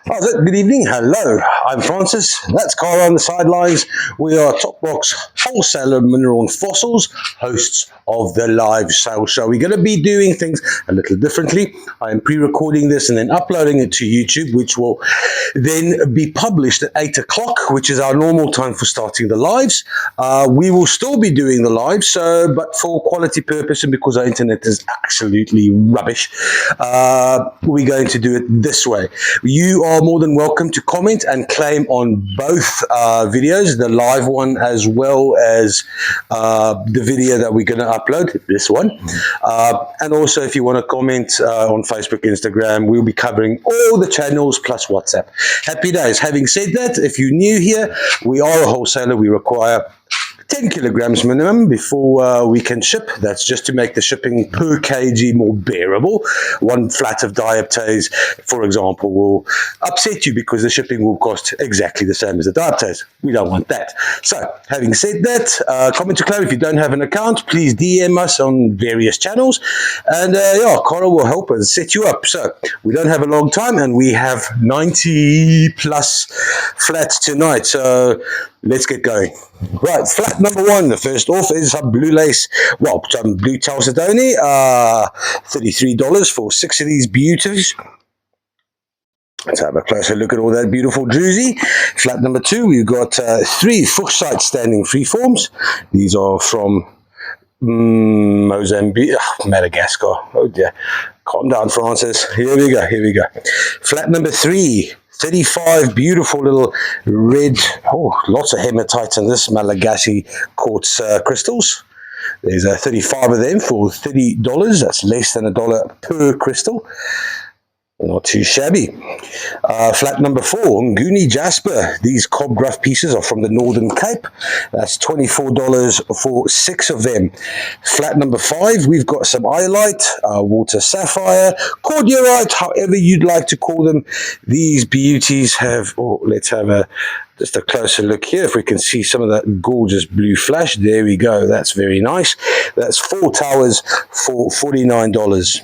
Good evening. Hello. I'm Francis. That's Carl on the sidelines. We are Top Rock's wholesaler of mineral and fossils, hosts of the live sale show. We're going to be doing things a little differently. I am pre-recording this and then uploading it to YouTube, which will then be published at 8 o'clock, which is our normal time for starting the lives. We will still be doing the lives, but for quality purpose and because our internet is absolutely rubbish, we're going to do it this way. You are more than welcome to comment and claim on both videos, the live one as well as the video that we're going to upload, this one. And also if you want to comment on Facebook, Instagram, we'll be covering all the channels plus WhatsApp. Happy days. Having said that, if you're new here, we are a wholesaler. We require 10 kilograms minimum before we can ship. That's just to make the shipping per kg more bearable. One flat of dioptase, for example, will upset you because the shipping will cost exactly the same as the dioptase. We don't want that. So, having said that, comment to claim. If you don't have an account, please DM us on various channels. And Carl will help us set you up. So, we don't have a long time and we have 90 plus flats tonight. So, let's get going. Right, flat number one, the first off is some blue lace, some blue chalcedony, $33 for 6 of these beauties. Let's have a closer look at all that beautiful druzy. Flat number two, we've got 3 Fuchsite standing freeforms. These are from Mozambique, Madagascar. Oh dear, calm down, Francis. Here we go. Flat number 3. 35 beautiful little red, lots of hematite in this Malagasy quartz crystals. There's 35 of them for $30. That's less than $1 per crystal. Not too shabby. Flat number 4, Nguni Jasper. These cobgraph pieces are from the Northern Cape. That's $24 for 6 of them. Flat number 5, we've got some iolite, water sapphire, cordierite, however you'd like to call them. These beauties have, let's have just a closer look here if we can see some of that gorgeous blue flash. There we go. That's very nice. That's 4 towers for $49.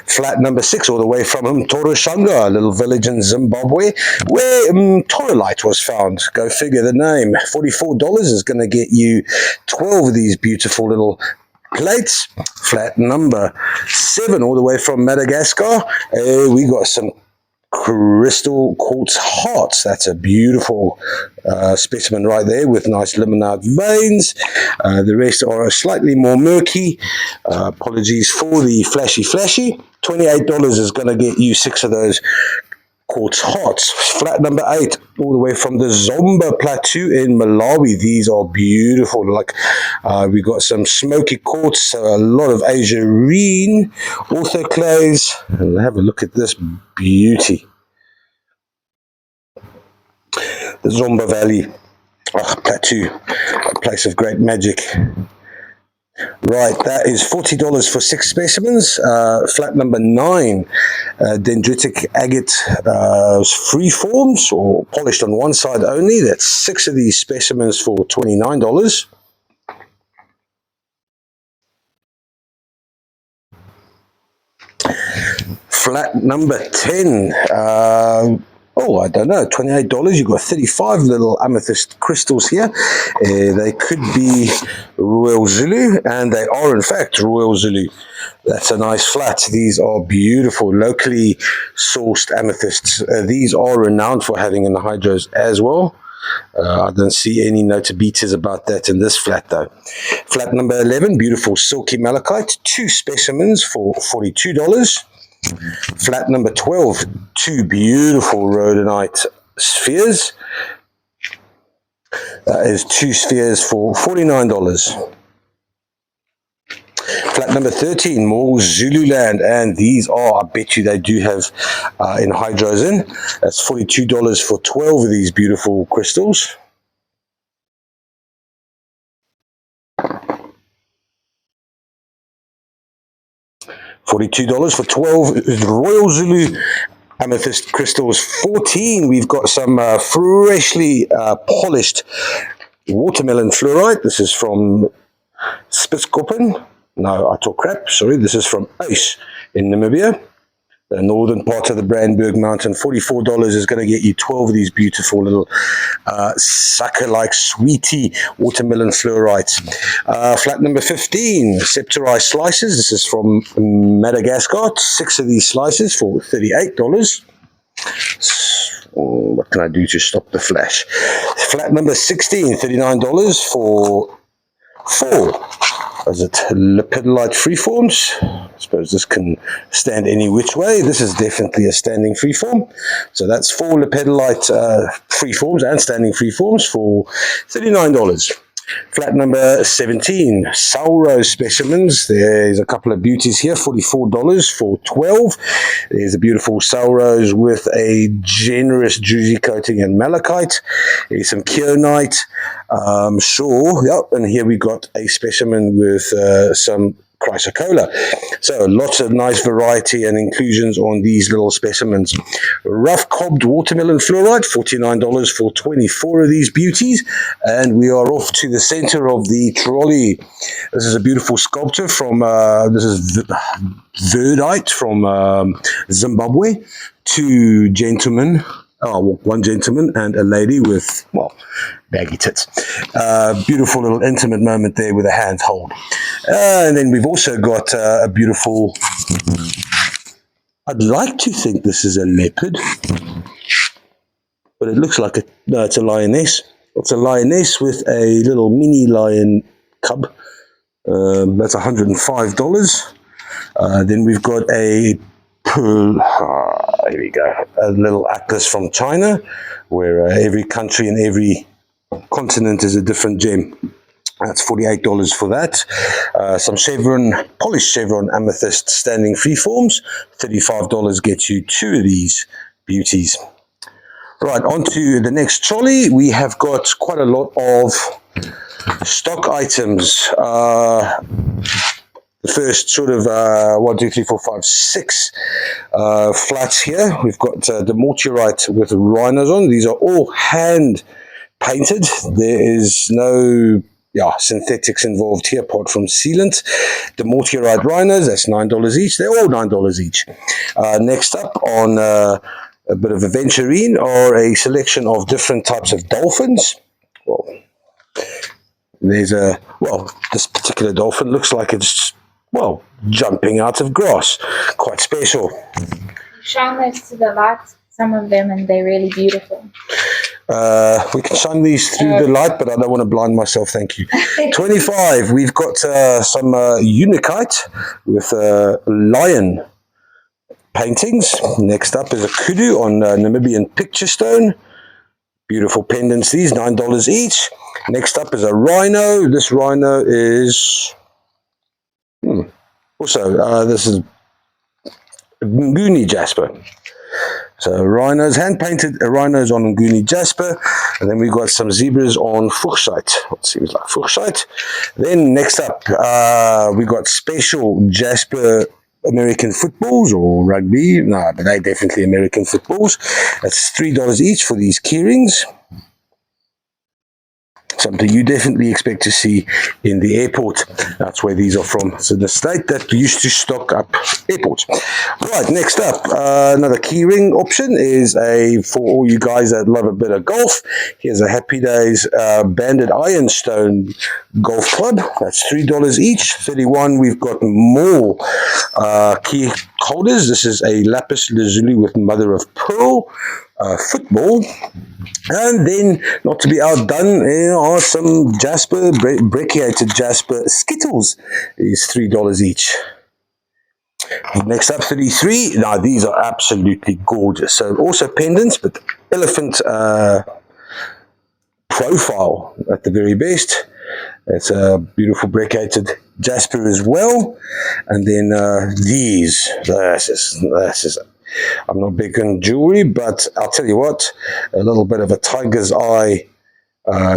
Flat number 6, all the way from Toroshanga, a little village in Zimbabwe, where Torolite was found. Go figure the name. $44 is going to get you 12 of these beautiful little plates. Flat number 7, all the way from Madagascar, we got some crystal quartz hearts. That's a beautiful specimen right there with nice limonite veins. The rest are slightly more murky. Apologies for the flashy. $28 is going to get you 6 of those quartz hearts. Flat number 8, all the way from the Zomba Plateau in Malawi. These are beautiful. We got some smoky quartz, a lot of azurine, orthoclase. And have a look at this beauty. The Zomba Valley Plateau, a place of great magic. Right, that is $40 for 6 specimens. Flat number 9, dendritic agate freeforms, or polished on one side only. That's 6 of these specimens for $29. Flat number 10, I don't know, $28. You've got 35 little amethyst crystals here. They could be Royal Zulu, and they are in fact Royal Zulu. That's a nice flat. These are beautiful, locally sourced amethysts. These are renowned for having anhydrous as well. I don't see any notabetas about that in this flat though. Flat number 11, beautiful silky malachite, 2 specimens for $42. Flat number 12, 2 beautiful rhodonite spheres. That is 2 spheres for $49. Flat number 13, more Zululand, and these are, I bet you they do have anhydrous in. That's $42 for 12 of these beautiful crystals. $42 for 12 Royal Zulu amethyst crystals. 14, we've got some freshly polished watermelon fluorite. This is from Spitskoppen. No, I talk crap. Sorry, this is from Ace in Namibia. the northern part of the Brandberg Mountain. $44 is going to get you 12 of these beautiful little sucker-like sweetie watermelon fluorites. Flat number 15, Septorized slices. This is from Madagascar. 6 of these slices for $38. What can I do to stop the flash? Flat number 16, $39 for 4. Is it lepidolite freeforms? I suppose this can stand any which way. This is definitely a standing freeform. So that's 4 lepidolite freeforms and standing freeforms for $39. Flat number 17, Saurose specimens. There's a couple of beauties here, $44 for 12. There's a beautiful Saurose with a generous druzy coating and malachite. There's some kionite. Sure, yep. And here we got a specimen with some chrysocolla. So lots of nice variety and inclusions on these little specimens. Rough cobbed watermelon fluorite, $49 for 24 of these beauties. And we are off to the center of the trolley. This is a beautiful sculpture from, this is Verdite from Zimbabwe. 2 gentlemen. Oh, 1 gentleman and a lady with, well, baggy tits. Beautiful little intimate moment there with a hand hold. And then we've also got a beautiful, I'd like to think this is a leopard, but it looks like no, it's a lioness. It's a lioness with a little mini lion cub. That's $105. Then we've got a here we go, a little atlas from China, where every country and every continent is a different gem. That's $48 for that. Some polished chevron amethyst standing freeforms. $35 gets you 2 of these beauties. Right, on to the next trolley. We have got quite a lot of stock items. The first sort of 1, 2, 3, 4, 5, 6 flats here. We've got demorturite with rhinos on. These are all hand painted. There is no synthetics involved here apart from sealant. Demorturite rhinos, that's $9 each. They're all $9 each. Next up on a bit of aventurine are a selection of different types of dolphins. Well, there's this particular dolphin looks like it's, well, jumping out of grass. Quite special. Shine those to the light, some of them, and they're really beautiful. We can shine these through the light, but I don't want to blind myself, thank you. 25, we've got some unikite with lion paintings. Next up is a kudu on Namibian picture stone. Beautiful pendants, these, $9 each. Next up is a rhino. This rhino is... Also, this is Nguni jasper. So rhinos, hand-painted rhinos on Nguni jasper. And then we've got some zebras on fuchsite. What seems like fuchsite. Then next up, we've got special jasper American footballs or rugby. No, but they're definitely American footballs. That's $3 each for these keyrings. Something you definitely expect to see in the airport. That's where these are from. So the state that used to stock up airports. Right, next up, another keyring option is for all you guys that love a bit of golf. Here's a Happy Days banded ironstone golf club. That's $3 each. 31. We've got more key holders. This is a lapis lazuli with mother of pearl football. And then, not to be outdone, there are some jasper, brecciated jasper Skittles. Is $3 each. Next up, 33. Now, these are absolutely gorgeous. So, also pendants, but elephant profile at the very best. It's a beautiful brecciated jasper as well. And then these. This is I'm not big on jewelry, but I'll tell you what, a little bit of a tiger's eye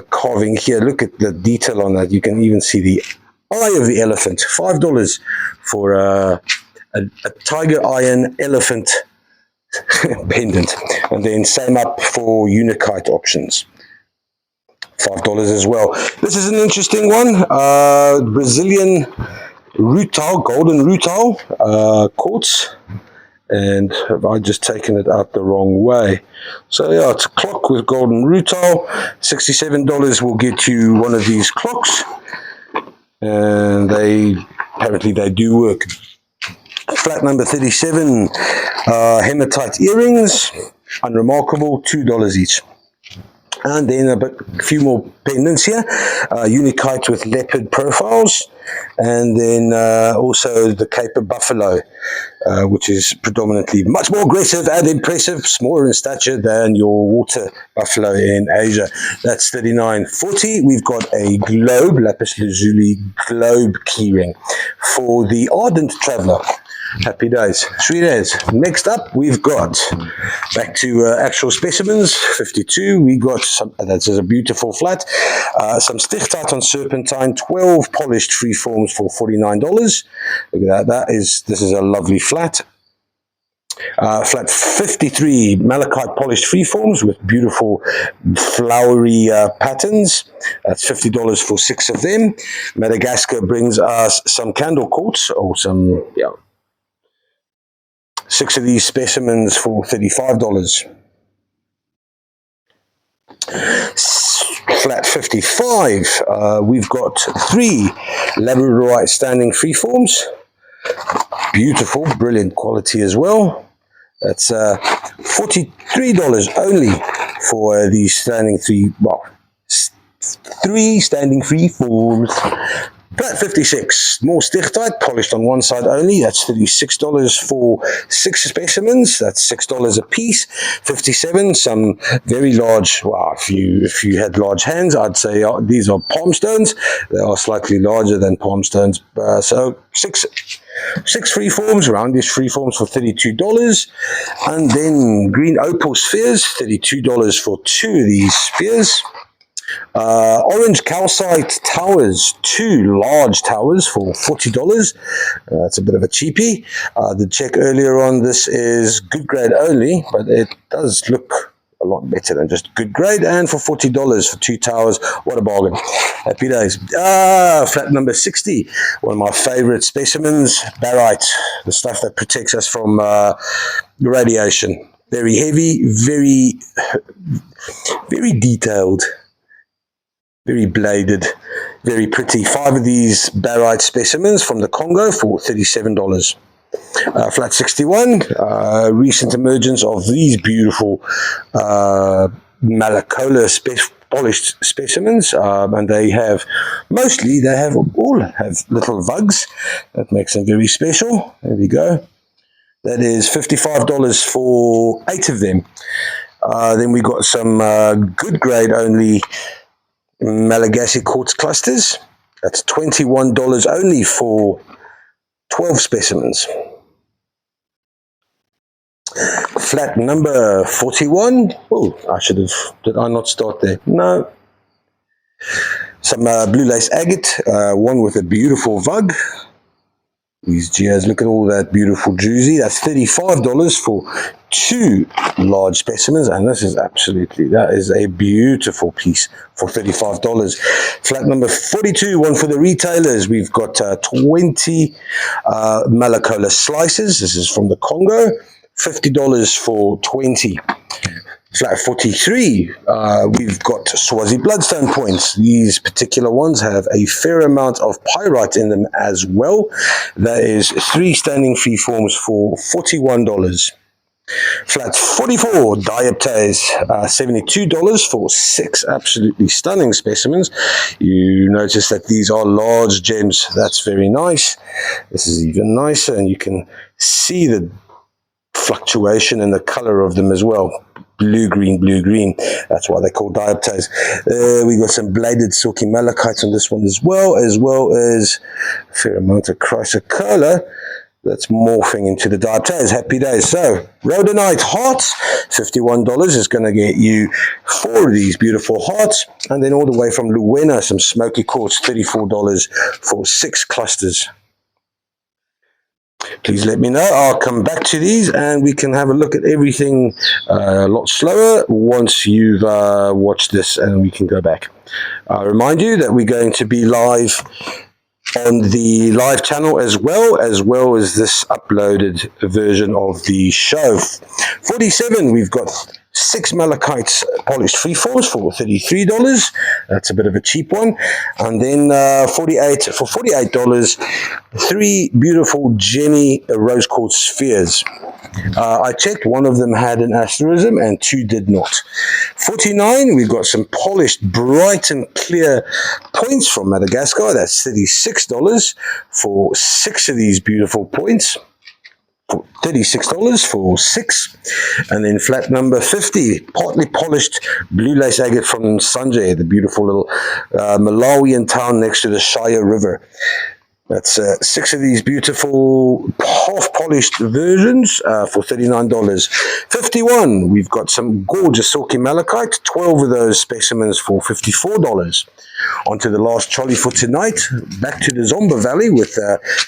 carving here. Look at the detail on that. You can even see the eye of the elephant. $5 for a tiger iron elephant pendant. And then same up for unikite options. $5 as well. This is an interesting one. Brazilian rutile, golden rutile quartz. and have I just taken it out the wrong way? So yeah, it's a clock with golden rutile. $67 will get you one of these clocks, and apparently they do work. Flat number 37, hematite earrings, unremarkable, $2 each. And then a few more pendants here, Unikite with leopard profiles, and then also the Cape of Buffalo, which is predominantly much more aggressive and impressive, smaller in stature than your water buffalo in Asia. That's $39.40. We've got a globe, lapis lazuli globe keyring for the ardent traveler. Happy days, sweet as. Next up, we've got back to actual specimens. 52. We got some. That's a beautiful flat. Some stichtite on serpentine. 12 polished freeforms for $49. Look at that. This is a lovely flat. Flat 53 malachite polished freeforms with beautiful flowery patterns. That's $50 for 6 of them. Madagascar brings us some candle quartz, or some 6 of these specimens for $35. Flat 55, we've got 3 labradorite standing freeforms. Beautiful, brilliant quality as well. That's $43 only for these standing 3 standing freeforms. Flat 56, more stichtite, polished on one side only. That's $36 for 6 specimens. That's $6 a piece. 57, some very large. Well, if you had large hands, I'd say these are palm stones. They are slightly larger than palm stones. So six freeforms, roundish freeforms for $32. And then green opal spheres, $32 for 2 of these spheres. Orange calcite towers, 2 large towers for $40. That's a bit of a cheapie. The check earlier on, this is good grade only, but it does look a lot better than just good grade. And for $40 for 2 towers, what a bargain. Happy days. Flat number 60, one of my favorite specimens, barite, the stuff that protects us from radiation. Very heavy, very, very detailed. Very bladed, very pretty. 5 of these barite specimens from the Congo for $37. Flat 61, recent emergence of these beautiful Malacola polished specimens, and they all have little vugs. That makes them very special. There we go. That is $55 for 8 of them. Then we got some good grade only Malagasy quartz clusters. That's $21 only for 12 specimens. Flat number 41. Oh, did I not start there? No. Some blue lace agate, one with a beautiful vug. These gears, look at all that beautiful druzy. That's $35 for 2 large specimens, and that is a beautiful piece for $35. Flat number 42, one for the retailers. We've got 20 Malacola slices. This is from the Congo, $50 for 20. Flat 43, we've got Swazi bloodstone points. These particular ones have a fair amount of pyrite in them as well. That is 3 standing freeforms for $41. Flat 44, dioptase, $72 for 6 absolutely stunning specimens. You notice that these are large gems. That's very nice. This is even nicer, and you can see the fluctuation in the color of them as well. Blue green. That's why they're called dioptase. We got some bladed silky malachite on this one as well as a fair amount of chrysocolla that's morphing into the dioptase. Happy days. So rhodonite hearts, $51 is going to get you 4 of these beautiful hearts, and then all the way from Luena, some smoky quartz, $34 for 6 clusters. Please let me know. I'll come back to these and we can have a look at everything a lot slower once you've watched this, and we can go back. I remind you that we're going to be live on the live channel as well as this uploaded version of the show. 47, we've got 6 malachite polished freeforms for $33. That's a bit of a cheap one. And then 48 for $48, 3 beautiful Jenny rose quartz spheres. I checked, one of them had an asterism and 2 did not. 49, we've got some polished, bright and clear points from Madagascar. That's $36 for 6 of these beautiful points. $36 for 6. And then flat number 50, partly polished blue lace agate from Sanje, the beautiful little Malawian town next to the Shire River. That's 6 of these beautiful half-polished versions for $39. 51, we've got some gorgeous silky malachite, 12 of those specimens for $54. On to the last trolley for tonight, back to the Zomba Valley, with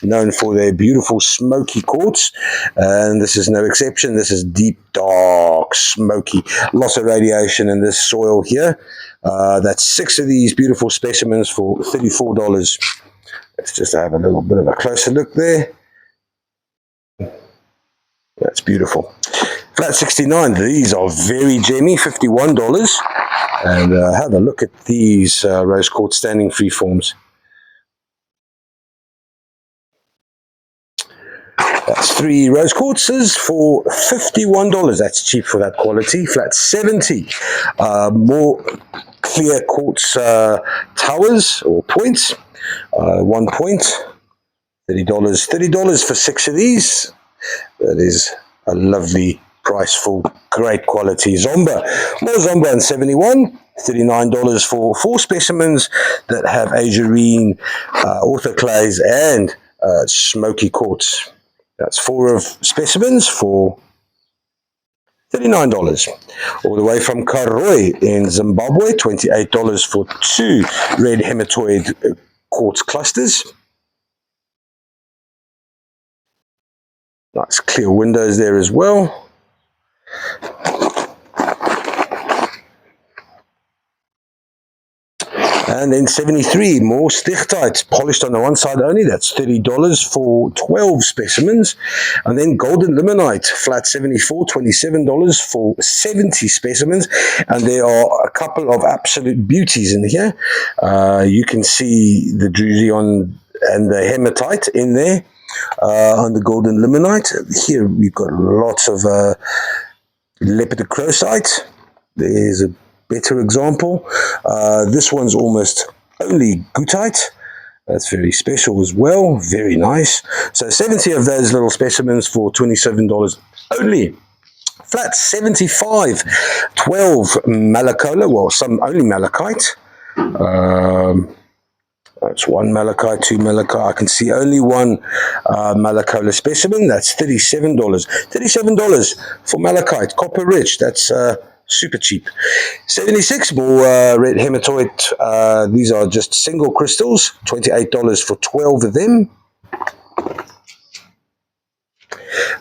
known for their beautiful smoky quartz, and this is no exception. This is deep, dark, smoky, lots of radiation in this soil here. That's 6 of these beautiful specimens for $34. Let's just have a little bit of a closer look there. That's beautiful. Flat 69, these are very gemmy, $51. And have a look at these rose quartz standing freeforms. That's 3 rose quartzes for $51. That's cheap for that quality. Flat 70, more clear quartz towers or points. 1 point, $30. $30 for 6 of these. That is a lovely price for great quality Zomba. More Zomba and 71, $39 for 4 specimens that have azurine, orthoclase, and smoky quartz. That's 4 of specimens for $39. All the way from Karoi in Zimbabwe, $28 for 2 red hematoid quartz clusters. Nice clear windows there as well. And then 73, more stichtite, polished on the one side only. That's $30 for 12 specimens. And then golden limonite, flat 74, $27 for 70 specimens. And there are a couple of absolute beauties in here. You can see the drusion and the hematite in there on the golden limonite. Here we've got lots of lepidocrocite. There's a better example. This one's almost only goethite. That's very special as well. Very nice. So 70 of those little specimens for $27 only. Flat 75, 12 malacola, well, some only malachite. That's 1 malachite, 2 malachite. I can see only 1 malacola specimen. That's $37. $37 for malachite, copper rich. That's super cheap. 76, more red hematoid. These are just single crystals. $28 for 12 of them.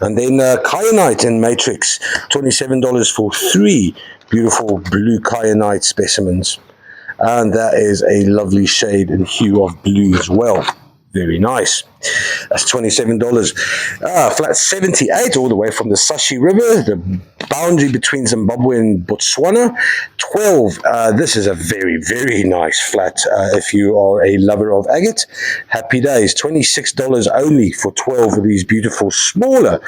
And then kyanite in matrix. $27 for 3 beautiful blue kyanite specimens. And that is a lovely shade and hue of blue as well. Very nice. That's $27. Flat 78, all the way from the Sashi River, the boundary between Zimbabwe and Botswana. 12. This is a very, very nice flat if you are a lover of agate. Happy days. $26 only for 12 of these beautiful, smaller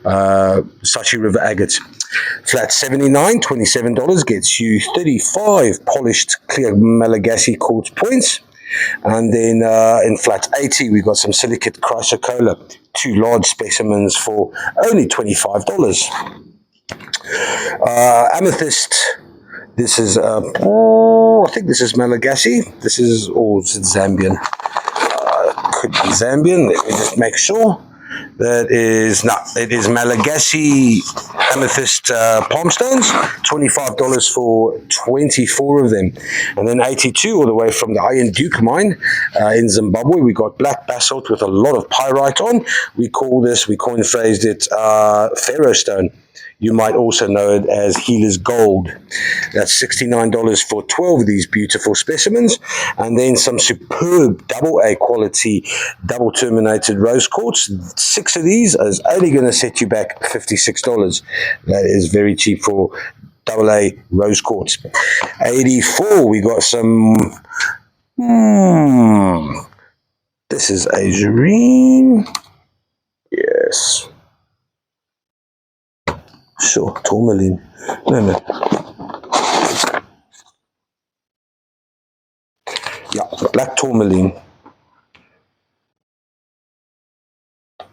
Sashi River agates. Flat 79, $27, gets you 35 polished clear Malagasy quartz points. And then in flat 80, we've got some silicate chrysocolla, 2 large specimens for only $25. Amethyst, this is, I think this is Malagasy. This is, or is it Zambian? Could be Zambian. Let me just make sure. That is, no, it is Malagasy amethyst palm stones, $25 for 24 of them. And then 82 all the way from the Iron Duke mine in Zimbabwe. We got black basalt with a lot of pyrite on. We coin phrased it Pharaoh stone. You might also know it as Healer's Gold. That's $69 for 12 of these beautiful specimens. And then some superb double A quality, double terminated rose quartz. 6 of these is only going to set you back $56. That is very cheap for double A rose quartz. 84, we got some... This is azurine. Yes. Sure, tourmaline. No. Yeah, black tourmaline.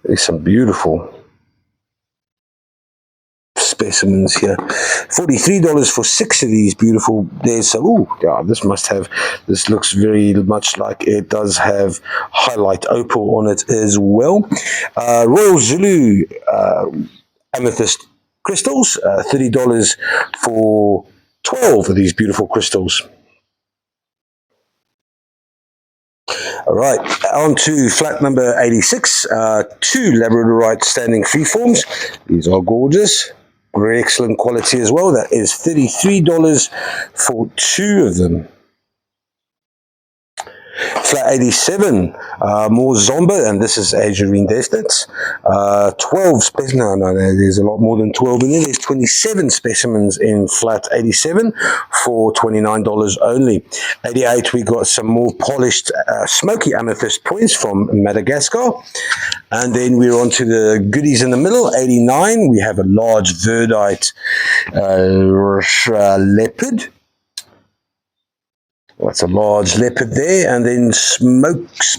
There's some beautiful specimens here. $43 for 6 of these beautiful. There's this looks very much like it does have highlight opal on it as well. Royal Zulu amethyst crystals, $30 for 12 of these beautiful crystals. All right, on to flat number 86, 2 labradorite standing freeforms. These are gorgeous, very excellent quality as well. That is $33 for 2 of them. Flat 87, more Zomba, and this is azurine definite. 12 specimens, no, there's a lot more than 12 in there. There's 27 specimens in flat 87 for $29 only. 88, we got some more polished smoky amethyst points from Madagascar. And then we're on to the goodies in the middle. 89, we have a large verdite leopard. That's a large leopard there, and then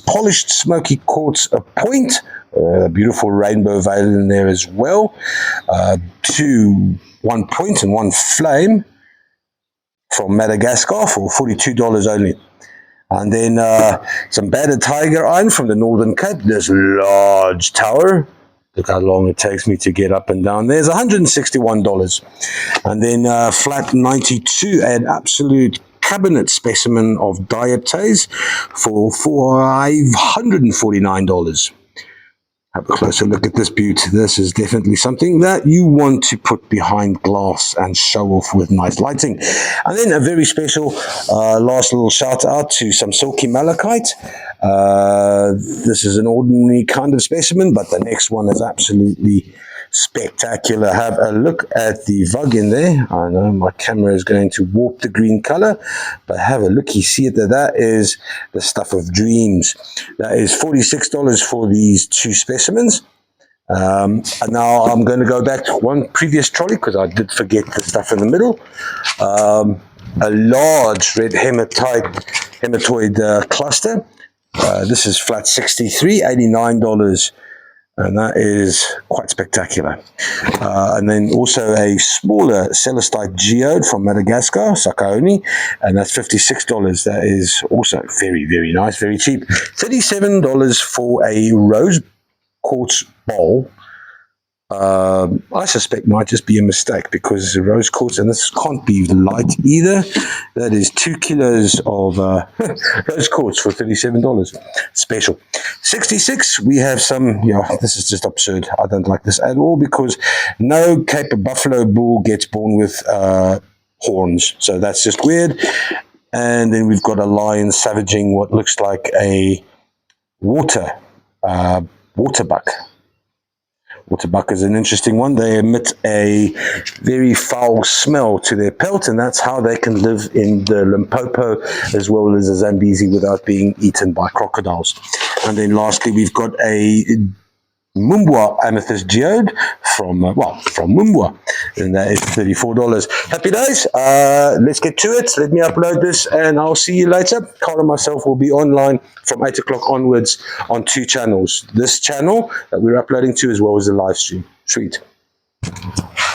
polished smoky quartz point, beautiful rainbow veil in there as well. 1 point and 1 flame from Madagascar for $42 only. And then some battered tiger iron from the Northern Cape. This large tower. Look how long it takes me to get up and down. There's $161. And then flat 92, an absolute cabinet specimen of diaptase for $549. Have a closer look at this beauty. This is definitely something that you want to put behind glass and show off with nice lighting. And then a very special last little shout out to some silky malachite. This is an ordinary kind of specimen, but the next one is absolutely spectacular. Have a look at the vug in there. I know my camera is going to warp the green color, but have a look. You see it there. That is the stuff of dreams. That is $46 for these 2 specimens. And now I'm going to go back to one previous trolley because I did forget the stuff in the middle. A large red hematoid cluster. This is flat 63, $89. And that is quite spectacular. And then also a smaller celestite geode from Madagascar, Sakaoni, and that's $56. That is also very, very nice, very cheap. $37 for a rose quartz bowl. I suspect might just be a mistake because the rose quartz, and this can't be light either. That is 2 kilos of rose quartz for $37. Special. 66, we have some, this is just absurd. I don't like this at all because no Cape Buffalo bull gets born with horns. So that's just weird. And then we've got a lion savaging what looks like a water buck. Water buck is an interesting one. They emit a very foul smell to their pelt, and that's how they can live in the Limpopo as well as the Zambezi without being eaten by crocodiles. And then lastly, we've got a Mumbwa amethyst geode from Mumbwa, and that is $34. Happy days. Let's get to it. Let me upload this and I'll see you later. Carl and myself will be online from 8 o'clock onwards on 2 channels. This channel that we're uploading to as well as the live stream. Sweet.